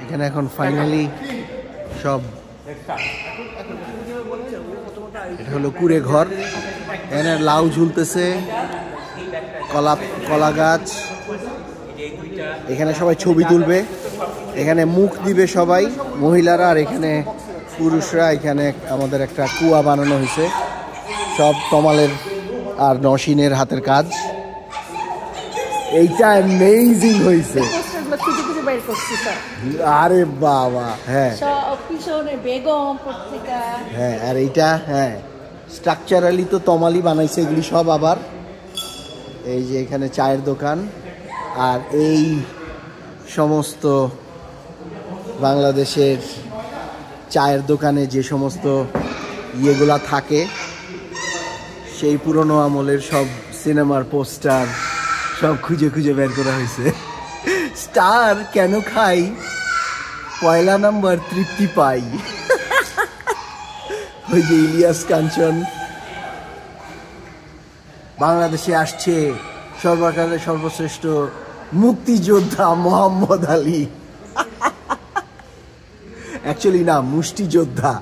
এখানে এখন ফাইনালি সব, এটা হলো কুড়ে ঘর। এখানে লাউ ঝুলতেছে, কলা গাছ। এখানে সবাই ছবি তুলবে, এখানে মুখ দিবে সবাই মহিলারা, আর এখানে পুরুষরা। এখানে আমাদের একটা কুয়া বানানো হয়েছে, সব তমালের আর নসীনের হাতের কাজ। এইটা অ্যামেজিং হয়েছে। আরে বাবা, হ্যাঁ বেগম পত্রিকা, হ্যাঁ। আর এইটা হ্যাঁ স্ট্রাকচারালি তো তমালি বানাইছে এগুলি সব। আবার এই যে এখানে চায়ের দোকান, আর এই সমস্ত বাংলাদেশের চায়ের দোকানে যে সমস্ত ইয়েগুলা থাকে, সেই পুরনো আমলের সব সিনেমার পোস্টার সব খুঁজে খুঁজে বের করা হয়েছে। স্টার কেন খাই, পয়লা নাম্বার তৃপ্তি পাই। ওই যে ইলিয়াস কাঞ্চন বাংলাদেশে আসছে, সর্বকালের সর্বশ্রেষ্ঠ মুক্তিযোদ্ধা মোহাম্মদ আলী। অ্যাকচুয়ালি না, মুষ্টিযোদ্ধা।